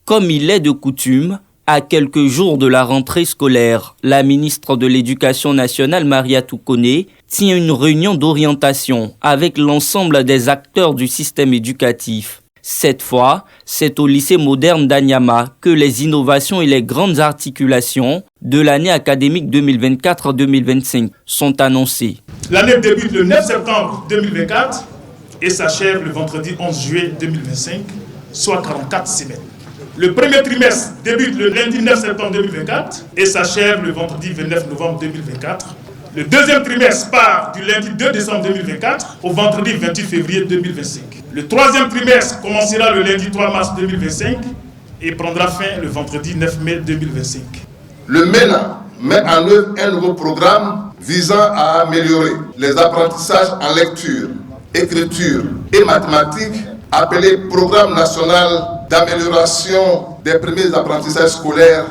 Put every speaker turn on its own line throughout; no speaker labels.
Comme il est de coutume, à quelques jours de la rentrée scolaire, la ministre de l'Éducation nationale, Mariatou Koné, tient une réunion d'orientation avec l'ensemble des acteurs du système éducatif. Cette fois, c'est au lycée moderne d'Anyama que les innovations et les grandes articulations de l'année académique 2024-2025 sont annoncées.
L'année débute le 9 septembre 2024 et s'achève le vendredi 11 juillet 2025, soit 44 semaines. Le premier trimestre débute le lundi 9 septembre 2024 et s'achève le vendredi 29 novembre 2024. Le deuxième trimestre part du lundi 2 décembre 2024 au vendredi 28 février 2025. Le troisième trimestre commencera le lundi 3 mars 2025 et prendra fin le vendredi 9 mai 2025.
Le MENA met en œuvre un nouveau programme visant à améliorer les apprentissages en lecture, écriture et mathématiques, appelé Programme national d'amélioration des premiers apprentissages scolaires,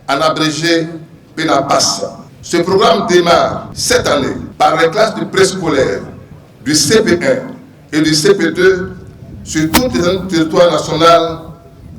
en abrégé PENAPAS. Ce programme démarre cette année par les classes du préscolaire, du CP1 et du CP2 sur tout le territoire national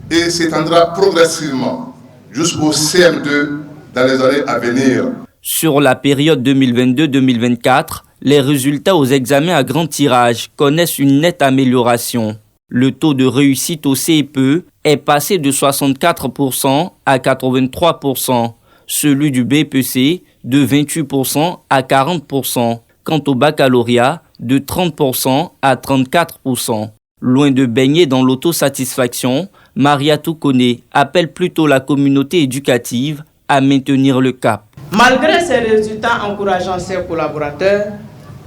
et s'étendra progressivement jusqu'au CM2 dans les années à venir.
Sur la période 2022-2024, les résultats aux examens à grand tirage connaissent une nette amélioration. Le taux de réussite au CEPE est passé de 64% à 83%, celui du BPC de 28% à 40%, quant au baccalauréat de 30% à 34%. Loin de baigner dans l'autosatisfaction, Mariatou Koné appelle plutôt la communauté éducative à maintenir le cap.
Malgré ces résultats encourageant ses collaborateurs,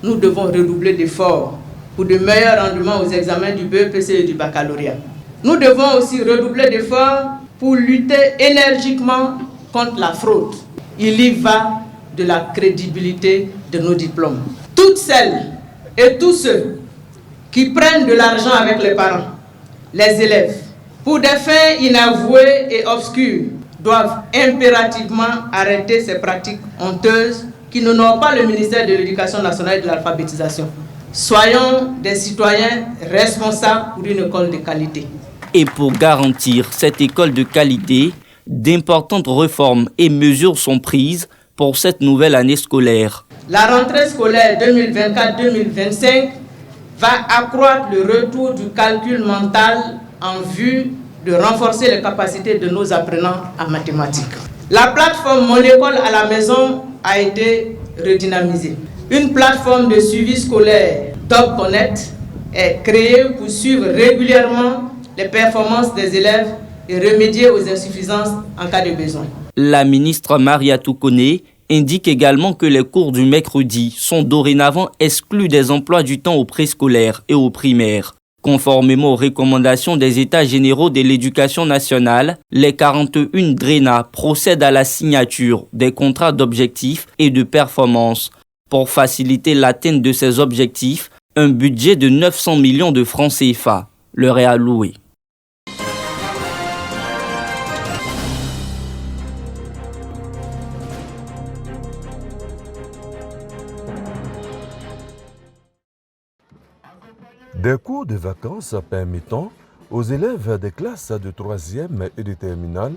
nous devons redoubler d'efforts pour de meilleurs rendements aux examens du BEPC et du baccalauréat. Nous devons aussi redoubler d'efforts pour lutter énergiquement contre la fraude. Il y va de la crédibilité de nos diplômes. Toutes celles et tous ceux qui prennent de l'argent avec les parents, les élèves, pour des fins inavouées et obscures, doivent impérativement arrêter ces pratiques honteuses qui n'honorent pas le ministère de l'Éducation nationale et de l'alphabétisation. Soyons des citoyens responsables pour une école de qualité.
Et pour garantir cette école de qualité, d'importantes réformes et mesures sont prises pour cette nouvelle année scolaire.
La rentrée scolaire 2024-2025 va accroître le retour du calcul mental en vue de renforcer les capacités de nos apprenants en mathématiques. La plateforme Mon école à la maison a été redynamisée. Une plateforme de suivi scolaire Top Connect est créée pour suivre régulièrement les performances des élèves et remédier aux insuffisances en cas de besoin.
La ministre Mariatou Koné indique également que les cours du mercredi sont dorénavant exclus des emplois du temps au préscolaire et au primaire. Conformément aux recommandations des États généraux de l'Éducation nationale, les 41 DRENA procèdent à la signature des contrats d'objectifs et de performance. Pour faciliter l'atteinte de ces objectifs, un budget de 900 millions de francs CFA leur est alloué.
Des cours de vacances permettant aux élèves des classes de 3e et de terminale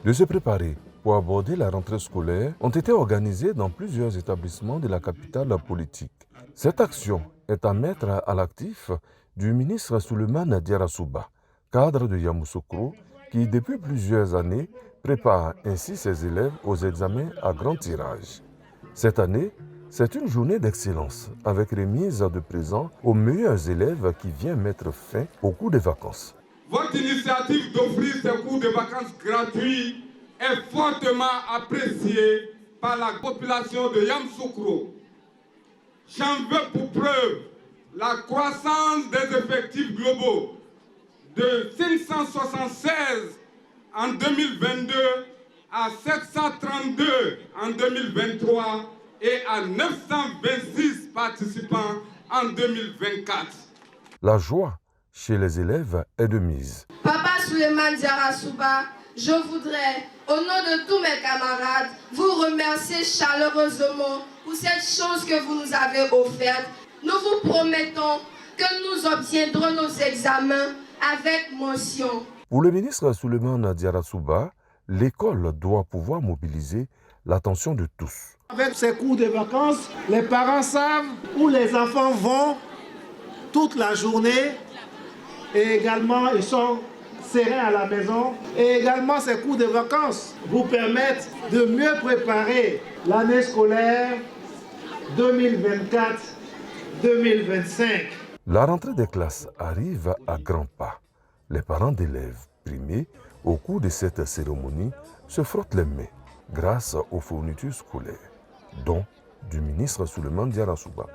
de se préparer pour aborder la rentrée scolaire ont été organisés dans plusieurs établissements de la capitale politique. Cette action est à mettre à l'actif du ministre Souleymane Diarra-Souba, cadre de Yamoussoukro, qui depuis plusieurs années prépare ainsi ses élèves aux examens à grand tirage. Cette année, c'est une journée d'excellence avec remise de présents aux meilleurs élèves qui vient mettre fin aux cours de vacances.
Votre initiative d'offrir ces cours de vacances gratuits est fortement appréciée par la population de Yamoussoukro. J'en veux pour preuve la croissance des effectifs globaux de 576 en 2022 à 732 en 2023 et à 926 participants en 2024.
La joie chez les élèves est de mise.
Papa Souleymane Diarra-Souba, je voudrais, au nom de tous mes camarades, vous remercier chaleureusement pour cette chance que vous nous avez offerte. Nous vous promettons que nous obtiendrons nos examens avec mention.
Pour le ministre Souleymane Diarra Souba, l'école doit pouvoir mobiliser l'attention de tous.
Avec ces cours de vacances, les parents savent où les enfants vont toute la journée et également ils sont sereins à la maison. Et également ces cours de vacances vous permettent de mieux préparer l'année scolaire 2024-2025.
La rentrée des classes arrive à grands pas. Les parents d'élèves primés, au cours de cette cérémonie, se frottent les mains grâce aux fournitures scolaires, dont du ministre Souleymane Diarra Souba.